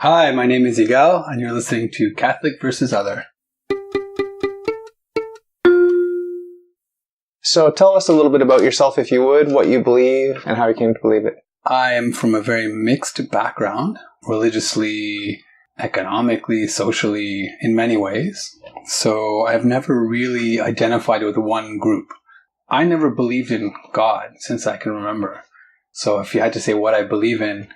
Hi, my name is Yigal, and you're listening to Catholic versus Other. So tell us a little bit about yourself, if you would, what you believe, and how you came to believe it. I am from a very mixed background, religiously, economically, socially, in many ways. So I've never really identified with one group. I never believed in God since I can remember. So if you had to say what I believe in,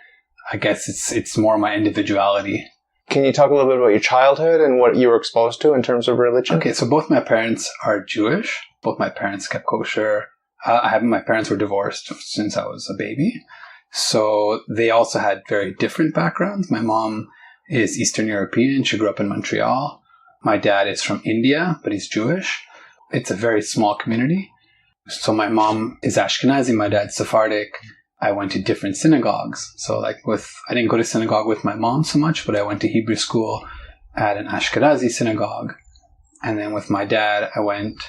I guess it's more my individuality. Can you talk a little bit about your childhood and what you were exposed to in terms of religion? Okay, so both my parents are Jewish. Both my parents kept kosher. My parents were divorced since I was a baby. So they also had very different backgrounds. My mom is Eastern European. She grew up in Montreal. My dad is from India, but he's Jewish. It's a very small community. So my mom is Ashkenazi, my dad's Sephardic. I went to different synagogues. So I didn't go to synagogue with my mom so much, but I went to Hebrew school at an Ashkenazi synagogue. And then with my dad, I went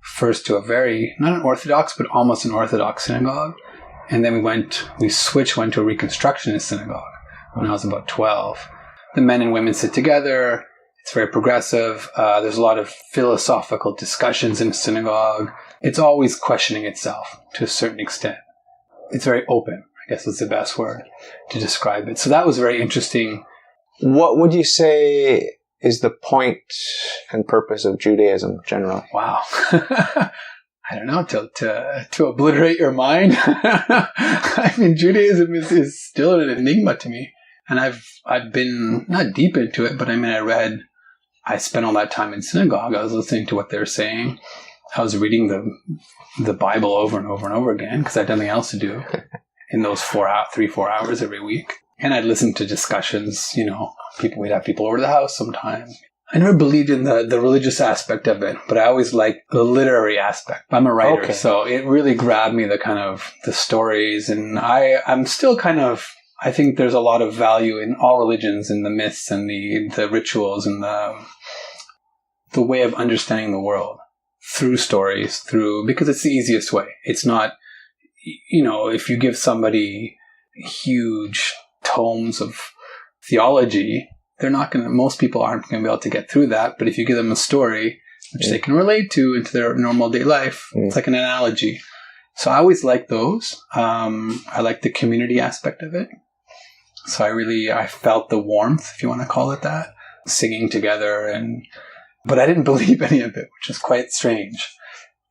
first to a very, not an Orthodox, but almost an Orthodox synagogue. And then went to a Reconstructionist synagogue when I was about 12. The men and women sit together. It's very progressive. There's a lot of philosophical discussions in a synagogue. It's always questioning itself to a certain extent. It's very open, I guess is the best word to describe it. So that was very interesting. What would you say is the point and purpose of Judaism generally? Wow. I don't know, to obliterate your mind. I mean, Judaism is still an enigma to me. And I've been not deep into it, but I spent all that time in synagogue. I was listening to what they were saying. I was reading the Bible over and over and over again because I had nothing else to do in those 3-4 hours every week. And I'd listen to discussions, we'd have people over to the house sometimes. I never believed in the religious aspect of it, but I always liked the literary aspect. I'm a writer, So it really grabbed me, the stories. And I'm still I think there's a lot of value in all religions, in the myths and the rituals and the way of understanding the world. Through stories, because it's the easiest way. It's not, if you give somebody huge tomes of theology, most people aren't going to be able to get through that. But if you give them a story, which they can relate to into their normal day life, it's like an analogy. So I always like those. I like the community aspect of it. So I felt the warmth, if you want to call it that, singing together but I didn't believe any of it, which is quite strange.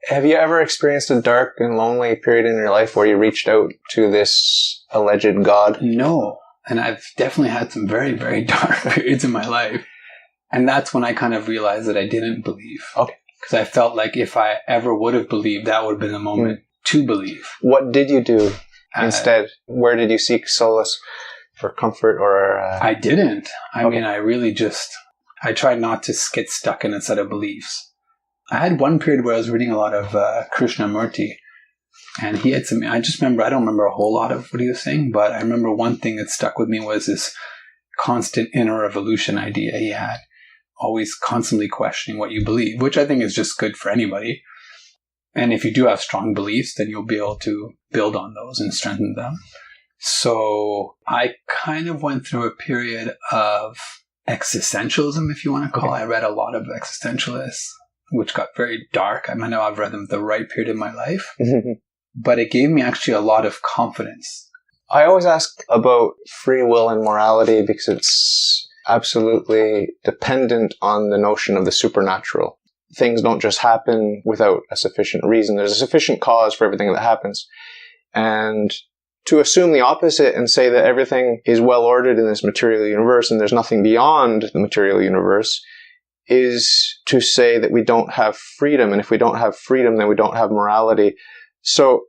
Have you ever experienced a dark and lonely period in your life where you reached out to this alleged God? No. And I've definitely had some very, very dark periods in my life. And that's when I kind of realized that I didn't believe. Okay. Because I felt like if I ever would have believed, that would have been the moment to believe. What did you do instead? Where did you seek solace or comfort or... I didn't. I mean, I tried not to get stuck in a set of beliefs. I had one period where I was reading a lot of Krishnamurti, and he had I don't remember a whole lot of what he was saying, but I remember one thing that stuck with me was this constant inner evolution idea he had, always constantly questioning what you believe, which I think is just good for anybody. And if you do have strong beliefs, then you'll be able to build on those and strengthen them. So I kind of went through a period of existentialism, if you want to call it. I read a lot of existentialists, which got very dark. I might know I've read them at the right period in my life, but it gave me actually a lot of confidence. I always ask about free will and morality because it's absolutely dependent on the notion of the supernatural. Things don't just happen without a sufficient reason. There's a sufficient cause for everything that happens. And to assume the opposite and say that everything is well ordered in this material universe and there's nothing beyond the material universe is to say that we don't have freedom. And if we don't have freedom, then we don't have morality. So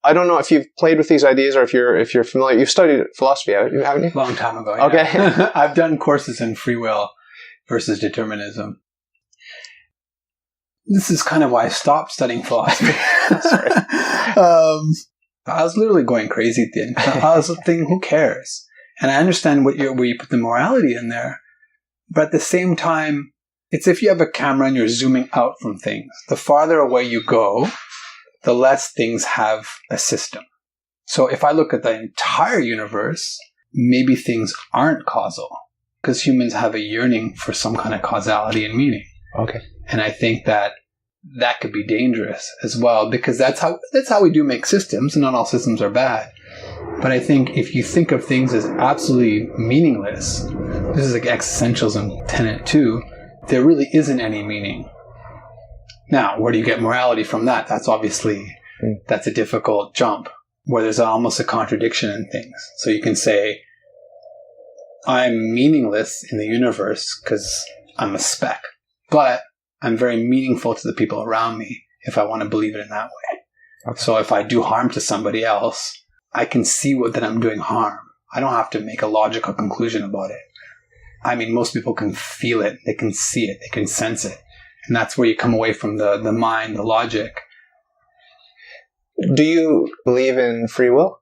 I don't know if you've played with these ideas or if you're familiar. You've studied philosophy, haven't you? Long time ago, yeah. Okay. I've done courses in free will versus determinism. This is kind of why I stopped studying philosophy. Sorry. I was literally going crazy at the end. I was thinking, who cares? And I understand where you put the morality in there. But at the same time, it's if you have a camera and you're zooming out from things. The farther away you go, the less things have a system. So if I look at the entire universe, maybe things aren't causal, because humans have a yearning for some kind of causality and meaning. Okay. And I think that could be dangerous as well, because that's how we do make systems, and not all systems are bad. But I think if you think of things as absolutely meaningless, this is like existentialism tenet too, there really isn't any meaning. Now, where do you get morality from that? That's obviously, that's a difficult jump, where there's almost a contradiction in things. So you can say, I'm meaningless in the universe because I'm a speck, but I'm very meaningful to the people around me if I want to believe it in that way. Okay. So if I do harm to somebody else, I can see that I'm doing harm. I don't have to make a logical conclusion about it. I mean, most people can feel it. They can see it. They can sense it. And that's where you come away from the mind, the logic. Do you believe in free will?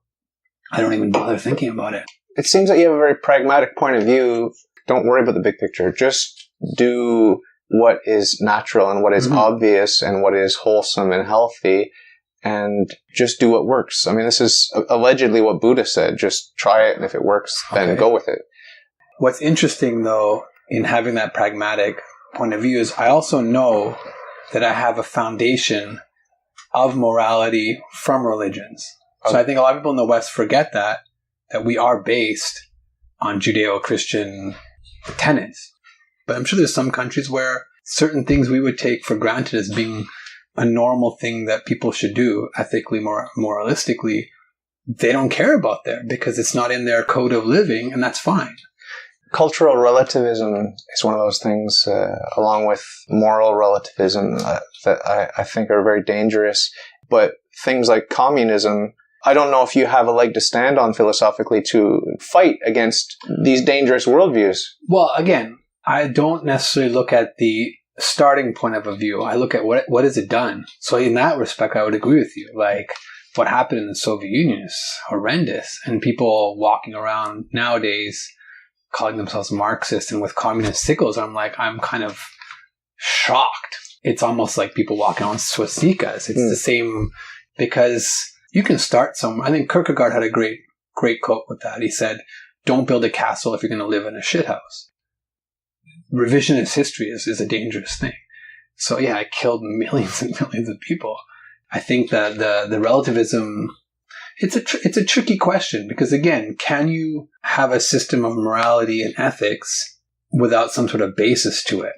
I don't even bother thinking about it. It seems that you have a very pragmatic point of view. Don't worry about the big picture. Just do what is natural and what is obvious and what is wholesome and healthy, and just do what works. I mean, this is allegedly what Buddha said. Just try it, and if it works, then go with it. What's interesting, though, in having that pragmatic point of view is I also know that I have a foundation of morality from religions. So I think a lot of people in the West forget that we are based on Judeo-Christian tenets. But I'm sure there's some countries where certain things we would take for granted as being a normal thing that people should do ethically, moralistically, they don't care about there because it's not in their code of living, and that's fine. Cultural relativism is one of those things, along with moral relativism, that I think are very dangerous. But things like communism, I don't know if you have a leg to stand on philosophically to fight against these dangerous worldviews. Well, again, I don't necessarily look at the starting point of a view. I look at what has it done. So in that respect, I would agree with you. Like, what happened in the Soviet Union is horrendous. And people walking around nowadays calling themselves Marxist and with communist sickles, I'm kind of shocked. It's almost like people walking on swastikas. It's the same, because you can start somewhere. I think Kierkegaard had a great quote with that. He said, don't build a castle if you're going to live in a shithouse. Revisionist history is a dangerous thing. So yeah, I killed millions and millions of people. I think that the relativism, it's a tricky question, because again, can you have a system of morality and ethics without some sort of basis to it?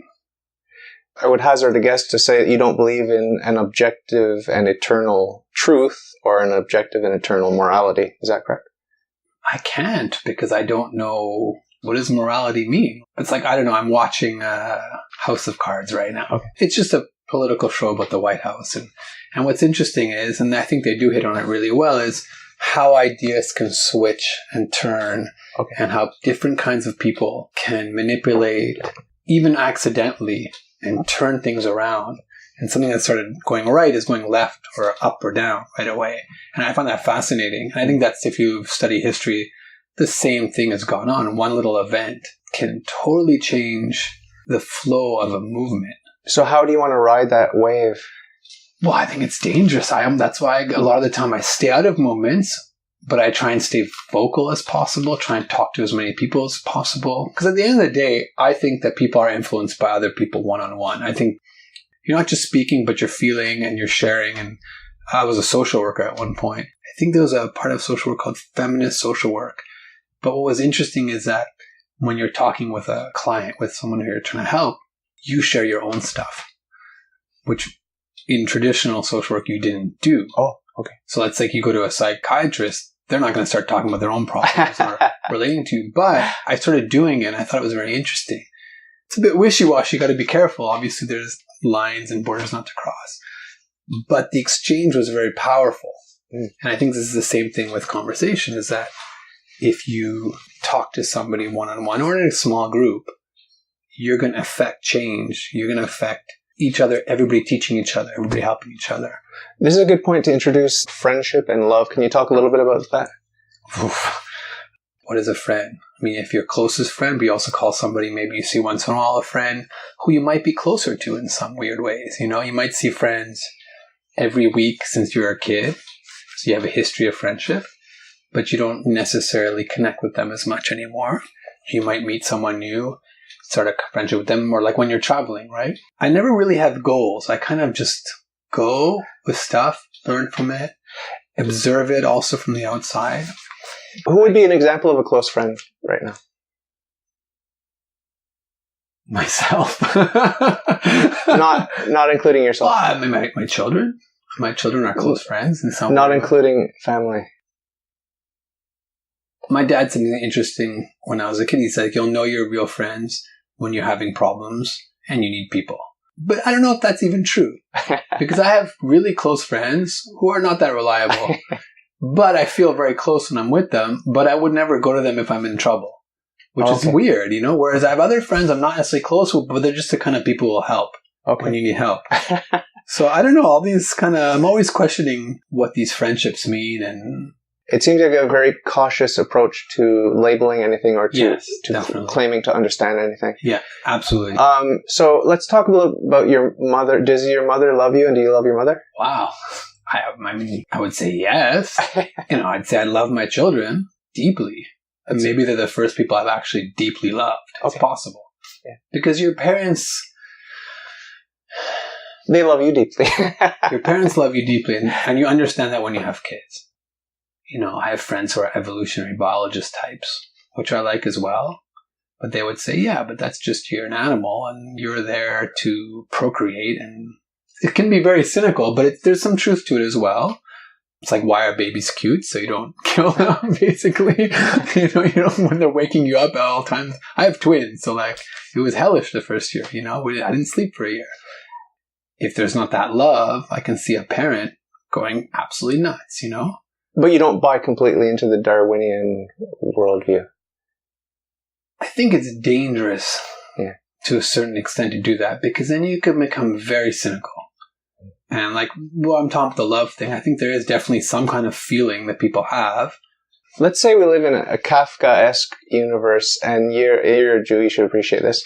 I would hazard a guess to say that you don't believe in an objective and eternal truth or an objective and eternal morality. Is that correct? I can't, because I don't know, what does morality mean? It's like, I don't know, I'm watching House of Cards right now. Okay. It's just a political show about the White House. And what's interesting is, and I think they do hit on it really well, is how ideas can switch and turn, and how different kinds of people can manipulate, even accidentally, and turn things around. And something that started going right is going left or up or down right away. And I find that fascinating. And I think that's, if you study history, the same thing has gone on. One little event can totally change the flow of a movement. So how do you want to ride that wave? Well, I think it's dangerous. That's why a lot of the time I stay out of moments, but I try and stay vocal as possible, try and talk to as many people as possible. Because at the end of the day, I think that people are influenced by other people one-on-one. I think you're not just speaking, but you're feeling and you're sharing. And I was a social worker at one point. I think there was a part of social work called feminist social work. But what was interesting is that when you're talking with a client, with someone who you're trying to help, you share your own stuff, which in traditional social work you didn't do. Oh, okay. So it's like you go to a psychiatrist, they're not going to start talking about their own problems or relating to you. But I started doing it, and I thought it was very interesting. It's a bit wishy-washy. You got to be careful. Obviously, there's lines and borders not to cross. But the exchange was very powerful. And I think this is the same thing with conversation, is that if you talk to somebody one-on-one or in a small group, you're going to affect change. You're going to affect each other, everybody teaching each other, everybody helping each other. This is a good point to introduce friendship and love. Can you talk a little bit about that? What is a friend? I mean, if your closest friend, but you also call somebody maybe you see once in a while a friend who you might be closer to in some weird ways. You know, you might see friends every week since you're a kid. So you have a history of friendship. but you don't necessarily connect with them as much anymore. You might meet someone new, start a friendship with them, or like when you're traveling, right? I never really have goals. I kind of just go with stuff, learn from it, observe it also from the outside. Who would be an example of a close friend right now? Myself. Not including yourself. Well, I mean, my children. My children are close friends in some Not way. including family. My dad said something interesting when I was a kid. He said, you'll know your real friends when you're having problems and you need people. But I don't know if that's even true. Because I have really close friends who are not that reliable. But I feel very close when I'm with them. But I would never go to them if I'm in trouble. Which is weird, Whereas I have other friends I'm not necessarily close with, but they're just the kind of people who will help when you need help. So I don't know, all these I'm always questioning what these friendships mean. And it seems like a very cautious approach to labeling anything or to claiming to understand anything. Yeah, absolutely. So let's talk a little about your mother. Does your mother love you, and do you love your mother? Wow. I would say yes. I'd say I love my children deeply. And maybe they're the first people I've actually deeply loved. It's possible. Yeah. Because your parents... They love you deeply. Your parents love you deeply, and you understand that when you have kids. I have friends who are evolutionary biologist types, which I like as well. But they would say, yeah, but that's just you're an animal, and you're there to procreate. And it can be very cynical, but there's some truth to it as well. It's like, why are babies cute? So you don't kill them, basically. When they're waking you up at all times. I have twins, so it was hellish the first year, I didn't sleep for a year. If there's not that love, I can see a parent going absolutely nuts, But you don't buy completely into the Darwinian worldview. I think it's dangerous to a certain extent to do that, because then you can become very cynical. And I'm talking about the love thing. I think there is definitely some kind of feeling that people have. Let's say we live in a Kafka-esque universe, and you're a Jew, you should appreciate this.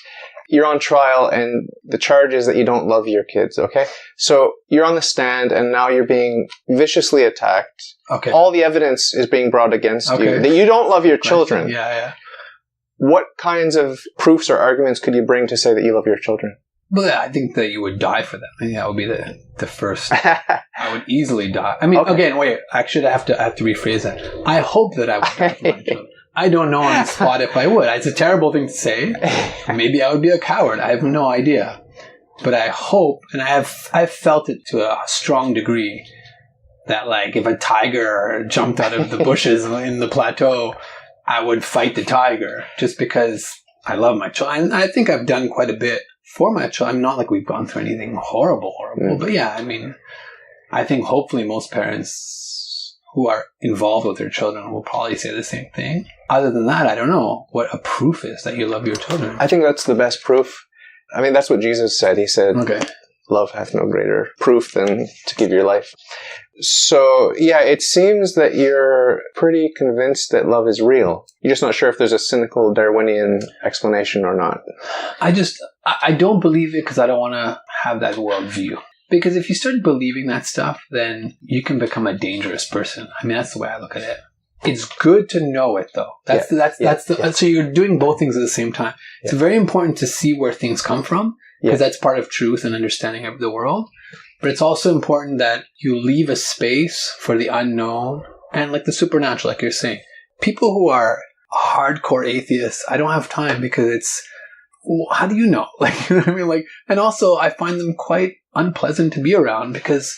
You're on trial, and the charge is that you don't love your kids, okay? So you're on the stand, and now you're being viciously attacked. Okay. All the evidence is being brought against you. That you don't love your children. Yeah. What kinds of proofs or arguments could you bring to say that you love your children? Well, I think that you would die for them. I think that would be the first. I would easily die. I mean, again, wait. Actually, I have to rephrase that. I hope that I would die for my children. I don't know on the spot if I would. It's a terrible thing to say. Maybe I would be a coward. I have no idea. But I hope, and I've felt it to a strong degree, that if a tiger jumped out of the bushes in the plateau, I would fight the tiger just because I love my children. I think I've done quite a bit for my children. I'm not we've gone through anything horrible. But yeah, I mean, I think hopefully most parents who are involved with their children will probably say the same thing. Other than that, I don't know what a proof is that you love your children. I think that's the best proof. I mean, that's what Jesus said. He said, love hath no greater proof than to give your life. So, yeah, it seems that you're pretty convinced that love is real. You're just not sure if there's a cynical Darwinian explanation or not. I don't believe it because I don't want to have that worldview. Because if you start believing that stuff, then you can become a dangerous person. I mean, that's the way I look at it. It's good to know it, though. So you're doing both things at the same time. It's very important to see where things come from, because that's part of truth and understanding of the world. But it's also important that you leave a space for the unknown and the supernatural, like you're saying. People who are hardcore atheists, I don't have time, because it's, how do you know? You know what I mean? And also I find them quite unpleasant to be around, because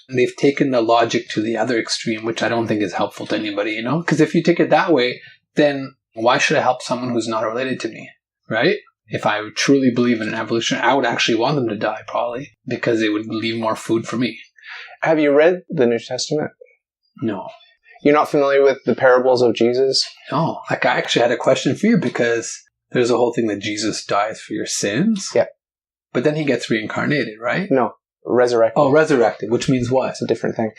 they've taken the logic to the other extreme, which I don't think is helpful to anybody, Because if you take it that way, then why should I help someone who's not related to me, right? If I truly believe in an evolution, I would actually want them to die, probably, because it would leave more food for me. Have you read the New Testament? No. You're not familiar with the parables of Jesus? No. I actually had a question for you, because there's a whole thing that Jesus dies for your sins. Yeah. But then he gets reincarnated, right? No. Resurrected. Oh, resurrected, which means what? It's a different thing.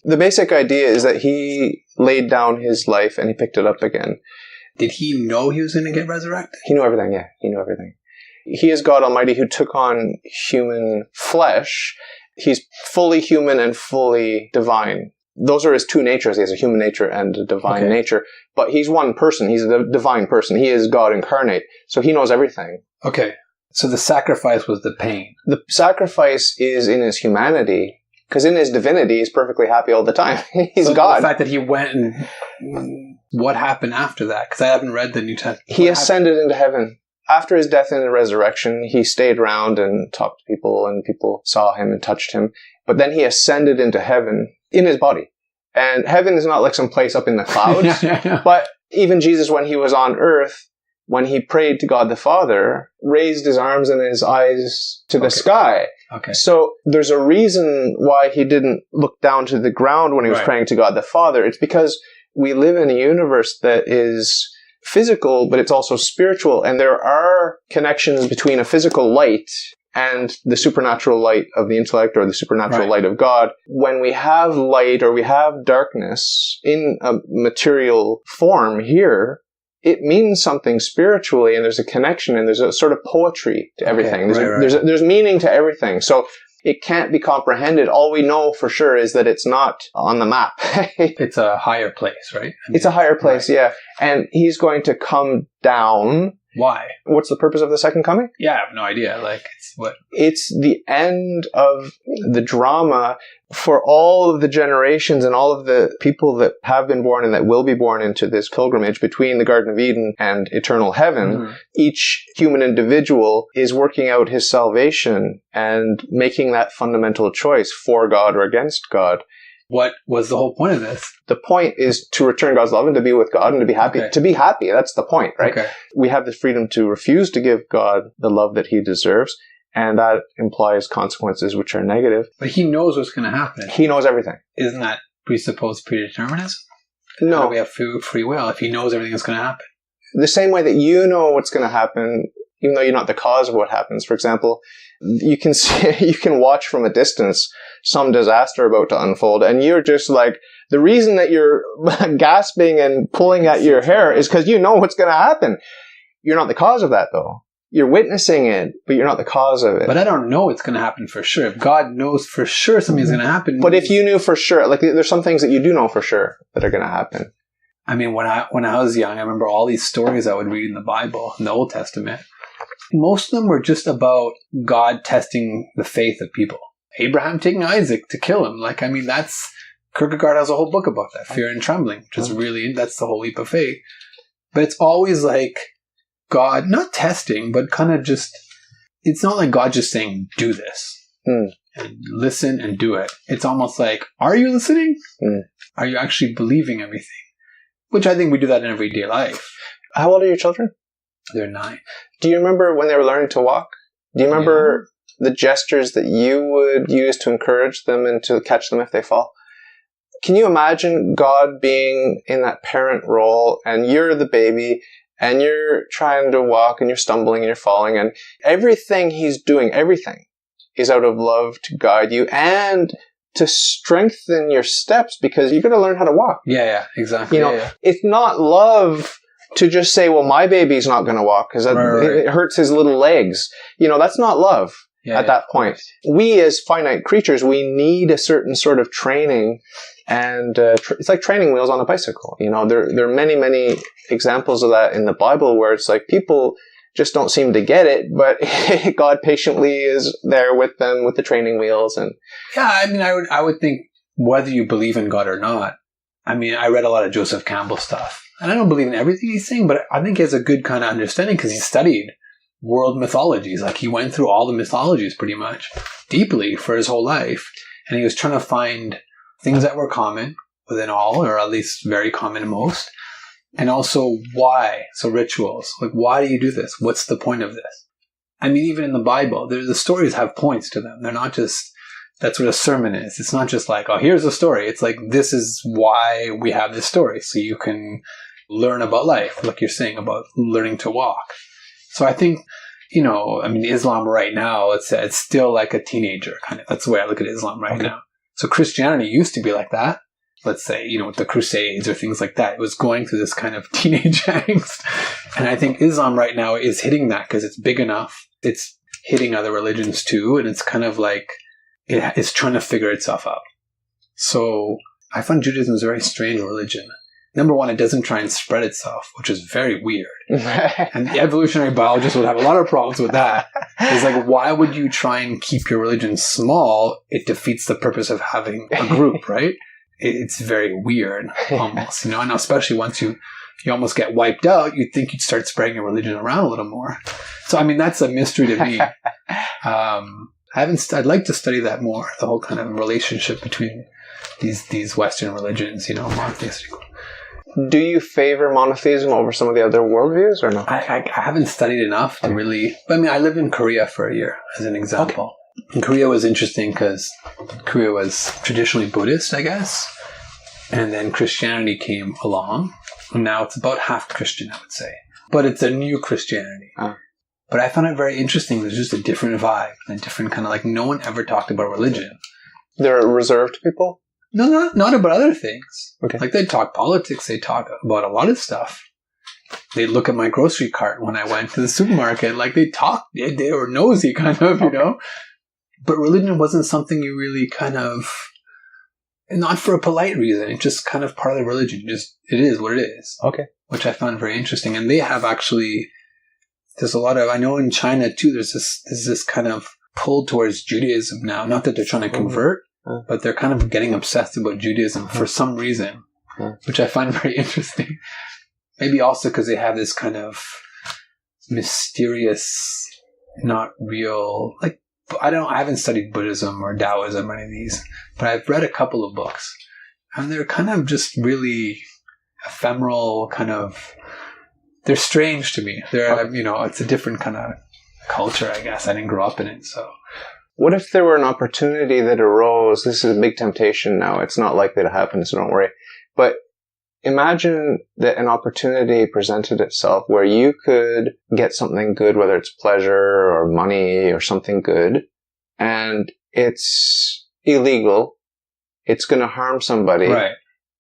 The basic idea is that he laid down his life and he picked it up again. Did he know he was going to get resurrected? He knew everything, yeah. He knew everything. He is God Almighty who took on human flesh. He's fully human and fully divine. Those are his two natures. He has a human nature and a divine nature. But he's one person. He's a divine person. He is God incarnate. So he knows everything. Okay. So the sacrifice was the pain. The sacrifice is in his humanity. Because in his divinity, he's perfectly happy all the time. He's God. The fact that he went and what happened after that? Because I haven't read the New Testament. He ascended into heaven. After his death and resurrection, he stayed around and talked to people, and people saw him and touched him. But then he ascended into heaven in his body. And heaven is not like some place up in the clouds. But even Jesus, when he was on earth, when he prayed to God the Father, raised his arms and his eyes to the sky. Okay. So there's a reason why he didn't look down to the ground when he was praying to God the Father. It's because we live in a universe that is physical, but it's also spiritual. And there are connections between a physical light and the supernatural light of the intellect or the supernatural light of God. When we have light or we have darkness in a material form here, it means something spiritually, and there's a connection, and there's a sort of poetry to everything. There's meaning to everything. So it can't be comprehended. All we know for sure is that it's not on the map. It's a higher place, right? It's a higher place, yeah. And he's going to come down. Why? What's the purpose of the second coming? Yeah, I have no idea. Like, it's what? It's the end of the drama for all of the generations and all of the people that have been born and that will be born into this pilgrimage between the Garden of Eden and eternal heaven. Mm-hmm. Each human individual is working out his salvation and making that fundamental choice for God or against God. What was the whole point of this? The point is to return God's love and to be with God and to be happy. Okay. To be happy, that's the point, right? Okay. We have the freedom to refuse to give God the love that he deserves, and that implies consequences which are negative. But he knows what's going to happen. He knows everything. Isn't that presupposed predeterminism? No. How do we have free will if he knows everything that's going to happen? The same way that you know what's going to happen, even though you're not the cause of what happens. For example, you can watch from a distance some disaster about to unfold, and you're just like, the reason that you're gasping and pulling at your hair is because you know what's going to happen. You're not the cause of that, though. You're witnessing it, but you're not the cause of it. But I don't know it's going to happen for sure. If God knows for sure something's going to happen. But if you knew for sure, like there's some things that you do know for sure that are going to happen. I mean, when I was young, I remember all these stories I would read in the Bible, in the Old Testament. Most of them were just about God testing the faith of people. Abraham taking Isaac to kill him. Like, I mean, that's... Kierkegaard has a whole book about that, Fear and Trembling, which is really... That's the whole leap of faith. But it's always like God, not testing, but kind of just... It's not like God just saying, do this. And listen and do it. It's almost like, are you listening? Are you actually believing everything? Which I think we do that in everyday life. How old are your children? They're 9. Do you remember when they were learning to walk? Do you remember the gestures that you would use to encourage them and to catch them if they fall? Can you imagine God being in that parent role, and you're the baby, and you're trying to walk, and you're stumbling, and you're falling, and everything he's doing, everything is out of love to guide you and to strengthen your steps, because you're going to learn how to walk. Yeah, exactly. It's not love to just say, well, my baby's not going to walk because it hurts his little legs. That's not love at that point. We as finite creatures, we need a certain sort of training, and it's like training wheels on a bicycle. There are many, many examples of that in the Bible where it's like people just don't seem to get it, but God patiently is there with them with the training wheels. And yeah, I mean, I would think whether you believe in God or not. I mean, I read a lot of Joseph Campbell stuff, and I don't believe in everything he's saying, but I think he has a good kind of understanding because he studied world mythologies. Like, he went through all the mythologies pretty much deeply for his whole life, and he was trying to find things that were common within all, or at least very common in most. And also why. So rituals. Like, why do you do this? What's the point of this? I mean, even in the Bible, the stories have points to them. They're not just, that's what a sermon is. It's not just like, oh, here's a story. It's like, this is why we have this story. So you can learn about life, like you're saying about learning to walk. So I think, Islam right now, it's still like a teenager kind of. That's the way I look at Islam right now. So Christianity used to be like that. Let's say, with the Crusades or things like that. It was going through this kind of teenage angst. And I think Islam right now is hitting that because it's big enough. It's hitting other religions too. And it's kind of like, it's trying to figure itself out. So I find Judaism is a very strange religion. Number one, it doesn't try and spread itself, which is very weird. And the evolutionary biologists would have a lot of problems with that. It's like, why would you try and keep your religion small? It defeats the purpose of having a group, right? It's very weird, almost, you know, and especially once you almost get wiped out, you'd think you'd start spreading your religion around a little more. So, I mean, that's a mystery to me. I'd like to study that more, the whole kind of relationship between these Western religions, you know, monotheistic. Do you favor monotheism over some of the other worldviews or no? I haven't studied enough to really... I mean, I lived in Korea for a year, as an example. Okay. And Korea was interesting because Korea was traditionally Buddhist, I guess. And then Christianity came along. And now it's about half Christian, I would say. But it's a new Christianity. But I found it very interesting. There's just a different vibe. A different kind of like... No one ever talked about religion. They're reserved people? No, not about other things. Okay. Like, they talk politics, they talk about a lot of stuff. They'd look at my grocery cart when I went to the supermarket. Like, they were nosy, kind of, you know? But religion wasn't something you really kind of... Not for a polite reason. It's just kind of part of the religion. It is what it is. Okay. Which I found very interesting. And they have actually... There's a lot of... I know in China, too, there's this kind of pull towards Judaism now. Not that they're trying to convert, but they're kind of getting obsessed about Judaism for some reason, which I find very interesting. Maybe also because they have this kind of mysterious, not real, like, I haven't studied Buddhism or Taoism or any of these, but I've read a couple of books, and they're kind of just really ephemeral, kind of, they're strange to me. They're, you know, it's a different kind of culture, I guess. I didn't grow up in it, so... What if there were an opportunity that arose? This is a big temptation now. It's not likely to happen, so don't worry. But imagine that an opportunity presented itself where you could get something good, whether it's pleasure or money or something good, and it's illegal. It's going to harm somebody. Right.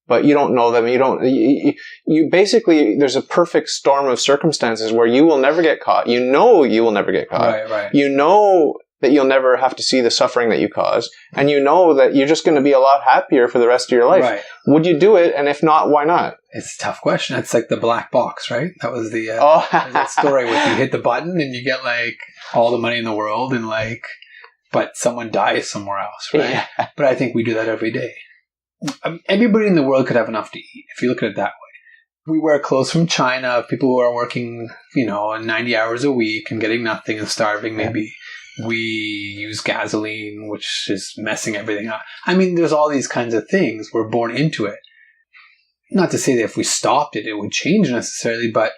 But you don't know them. You basically, there's a perfect storm of circumstances where you will never get caught. You know you will never get caught. Right. You know that you'll never have to see the suffering that you cause. And you know that you're just going to be a lot happier for the rest of your life. Right. Would you do it? And if not, why not? It's a tough question. It's like the black box, right? That was the that story where you hit the button and you get like all the money in the world and like, but someone dies somewhere else, right? Yeah. But I think we do that every day. Everybody in the world could have enough to eat if you look at it that way. We wear clothes from China. People who are working, 90 hours a week and getting nothing and starving maybe. We use gasoline, which is messing everything up. I mean, there's all these kinds of things. We're born into it. Not to say that if we stopped it, it would change necessarily, but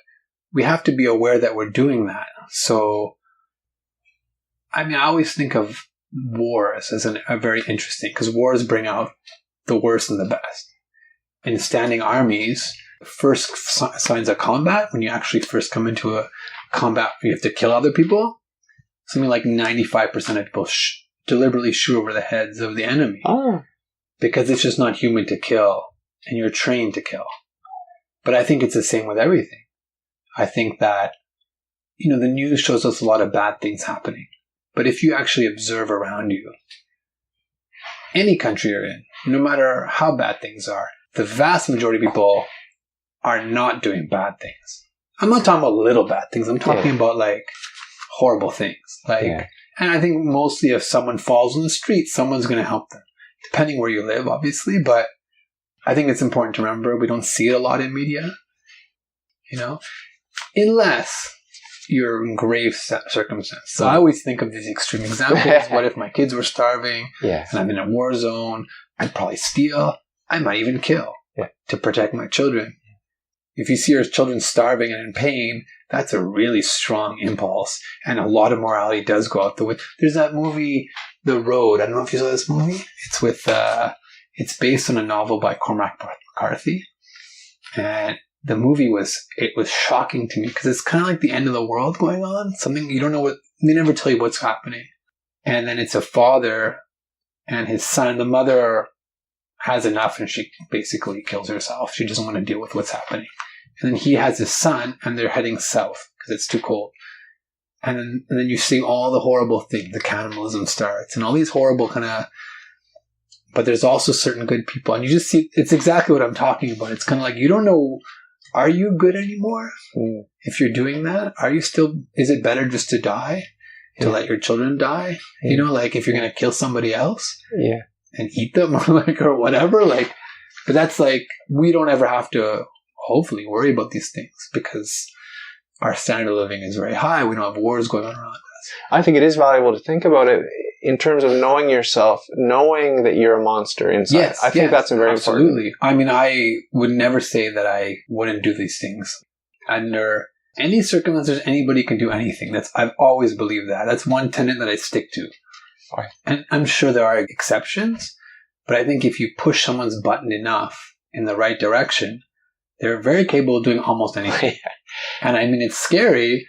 we have to be aware that we're doing that. So, I mean, I always think of wars as a very interesting, because wars bring out the worst and the best. In standing armies, first signs of combat, when you actually first come into a combat, you have to kill other people. Something like 95% of people deliberately shoot over the heads of the enemy. Oh. Because it's just not human to kill, and you're trained to kill. But I think it's the same with everything. I think that, the news shows us a lot of bad things happening. But if you actually observe around you, any country you're in, no matter how bad things are, the vast majority of people are not doing bad things. I'm not talking about little bad things. I'm talking about like horrible things. And I think mostly if someone falls in the street, someone's going to help them, depending where you live, obviously. But I think it's important to remember we don't see it a lot in media, unless you're in grave circumstance. So I always think of these extreme examples. What if my kids were starving and I'm in a war zone? I'd probably steal. I might even kill to protect my children. If you see your children starving and in pain, that's a really strong impulse. And a lot of morality does go out the window. There's that movie, The Road. I don't know if you saw this movie. It's it's based on a novel by Cormac McCarthy. And the movie was shocking to me because it's kind of like the end of the world going on. Something you don't know they never tell you what's happening. And then it's a father and his son. The mother has enough and she basically kills herself. She doesn't want to deal with what's happening. And then he has his son and they're heading south because it's too cold. And then you see all the horrible things. The cannibalism starts and all these horrible kind of but there's also certain good people. And you just see, it's exactly what I'm talking about. It's kind of like, you don't know, are you good anymore? If you're doing that, are you still, is it better just to die? To let your children die? You know, like if you're going to kill somebody else and eat them or whatever, like, but that's like, we don't ever have to hopefully worry about these things because our standard of living is very high. We don't have wars going on around us. I think it is valuable to think about it in terms of knowing yourself, knowing that you're a monster inside. Yes, I think that's a very absolutely. important. I mean, I would never say that I wouldn't do these things. Under any circumstances, anybody can do anything. I've always believed that. That's one tenet that I stick to. Right. And I'm sure there are exceptions, but I think if you push someone's button enough in the right direction, they're very capable of doing almost anything. And I mean, it's scary,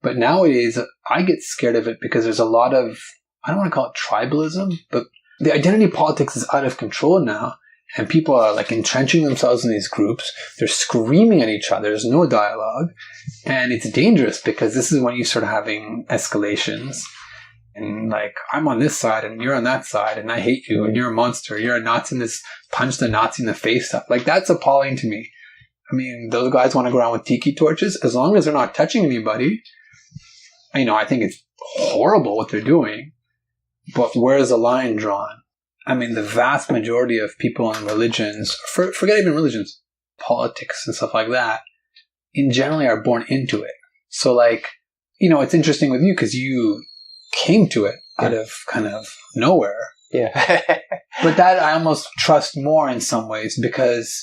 but nowadays I get scared of it because there's a lot of, I don't want to call it tribalism, but the identity politics is out of control now. And people are like entrenching themselves in these groups. They're screaming at each other. There's no dialogue. And it's dangerous because this is when you start having escalations. And like, I'm on this side and you're on that side and I hate you and you're a monster. You're a Nazi and this punch the Nazi in the face stuff. Like, that's appalling to me. I mean, those guys want to go around with tiki torches. As long as they're not touching anybody, you know, I think it's horrible what they're doing. But where's the line drawn? I mean, the vast majority of people in religions, forget even religions, politics and stuff like that, in generally are born into it. So like, you know, it's interesting with you because you came to it out of kind of nowhere. Yeah. But that I almost trust more in some ways because,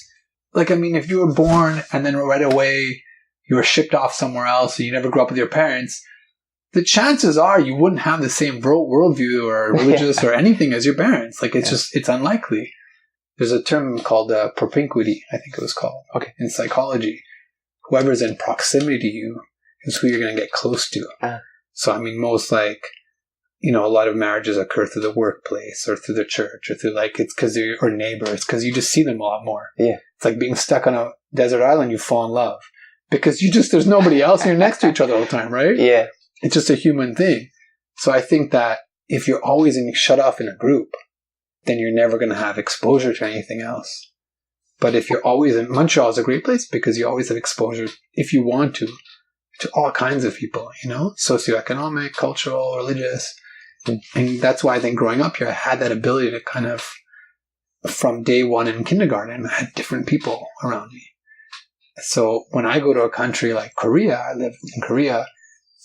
like, I mean, if you were born and then right away you were shipped off somewhere else and you never grew up with your parents, the chances are you wouldn't have the same worldview or religious or anything as your parents. Like, it's just, it's unlikely. There's a term called propinquity, I think it was called, in psychology. Whoever's in proximity to you is who you're going to get close to. So, I mean, most like, you know, a lot of marriages occur through the workplace or through the church or through like, it's because you're or neighbors. It's because you just see them a lot more. Yeah. It's like being stuck on a desert island, you fall in love because there's nobody else and you're next to each other all the time, right? Yeah. It's just a human thing. So I think that if you're always shut off in a group, then you're never going to have exposure to anything else. But if you're always in Montreal is a great place because you always have exposure, if you want to all kinds of people, you know, socioeconomic, cultural, religious. And that's why I think growing up here, I had that ability to kind of, from day one in kindergarten, I had different people around me. So when I go to a country like Korea, I lived in Korea,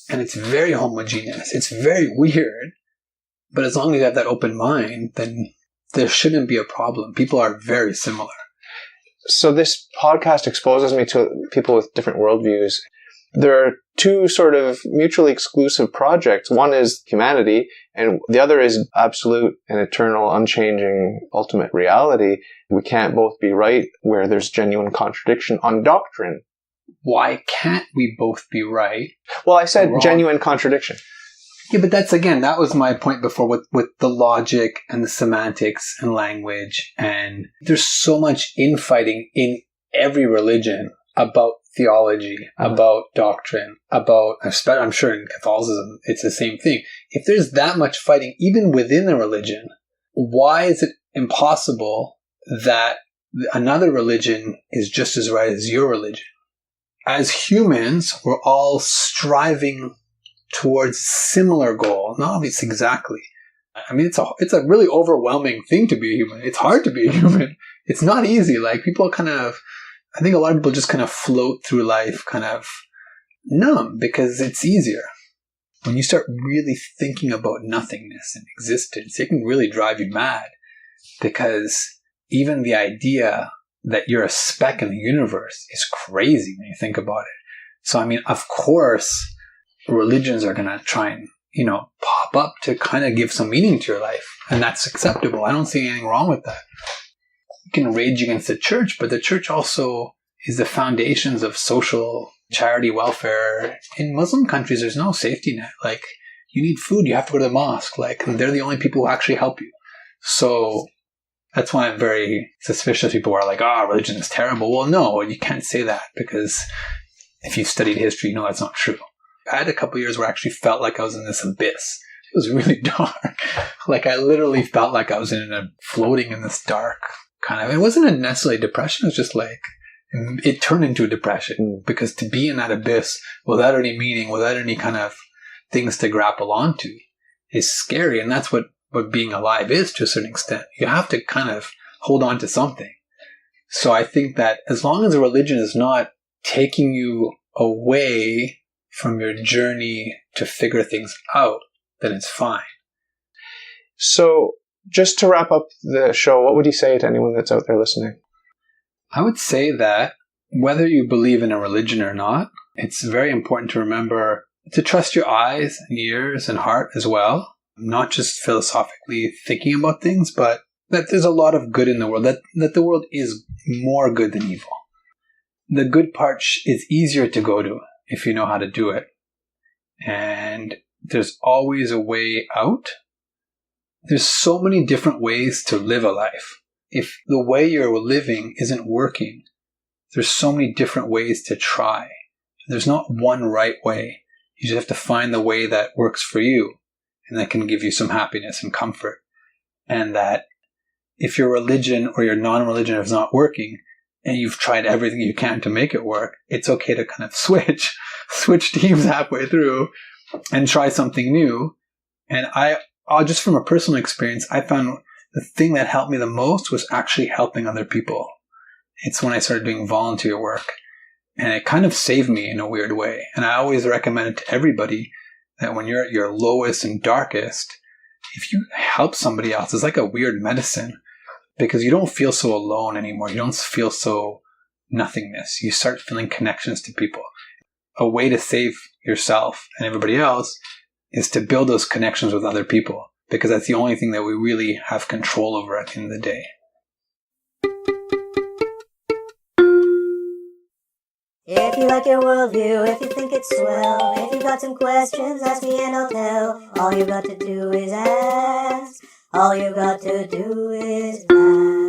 and it's very homogeneous. It's very weird. But as long as you have that open mind, then there shouldn't be a problem. People are very similar. So this podcast exposes me to people with different worldviews. There are two sort of mutually exclusive projects. One is humanity, and the other is absolute and eternal, unchanging, ultimate reality. We can't both be right where there's genuine contradiction on doctrine. Why can't we both be right? Well, I said genuine contradiction. Yeah, but that was my point before with the logic and the semantics and language. And there's so much infighting in every religion about theology, about doctrine, about, I'm sure in Catholicism, it's the same thing. If there's that much fighting, even within the religion, why is it impossible that another religion is just as right as your religion? As humans, we're all striving towards similar goal. Not obviously exactly. I mean, it's a really overwhelming thing to be a human. It's hard to be a human. It's not easy. Like, people kind of, I think a lot of people just kind of float through life kind of numb because it's easier. When you start really thinking about nothingness and existence, it can really drive you mad because even the idea that you're a speck in the universe is crazy when you think about it. So, I mean, of course, religions are going to try and, you know, pop up to kind of give some meaning to your life. And that's acceptable. I don't see anything wrong with that. You can rage against the church, but the church also is the foundations of social charity welfare. In Muslim countries, there's no safety net. Like, you need food, you have to go to the mosque. Like, and they're the only people who actually help you. So that's why I'm very suspicious. People are like, religion is terrible. Well, no, you can't say that because if you've studied history, you know that's not true. I had a couple of years where I actually felt like I was in this abyss. was really dark. Like I literally felt like I was floating in this dark kind of, it wasn't a necessarily depression. It was just like, it turned into a depression because to be in that abyss without any meaning, without any kind of things to grapple onto is scary. And that's what being alive is to a certain extent. You have to kind of hold on to something. So I think that as long as a religion is not taking you away from your journey to figure things out, then it's fine. So just to wrap up the show, what would you say to anyone that's out there listening? I would say that whether you believe in a religion or not, it's very important to remember to trust your eyes and ears and heart as well. Not just philosophically thinking about things, but that there's a lot of good in the world, that the world is more good than evil. The good part is easier to go to if you know how to do it. And there's always a way out. There's so many different ways to live a life. If the way you're living isn't working, there's so many different ways to try. There's not one right way. You just have to find the way that works for you and that can give you some happiness and comfort. And that if your religion or your non-religion is not working and you've tried everything you can to make it work, it's okay to kind of switch teams halfway through and try something new. And I'll just from a personal experience, I found the thing that helped me the most was actually helping other people. It's when I started doing volunteer work. And it kind of saved me in a weird way. And I always recommend it to everybody that when you're at your lowest and darkest, if you help somebody else, it's like a weird medicine because you don't feel so alone anymore. You don't feel so nothingness. You start feeling connections to people. A way to save yourself and everybody else is to build those connections with other people because that's the only thing that we really have control over at the end of the day. If you like your worldview, if you think it's swell, if you've got some questions, ask me and I'll tell. All you got to do is ask. All you got to do is ask.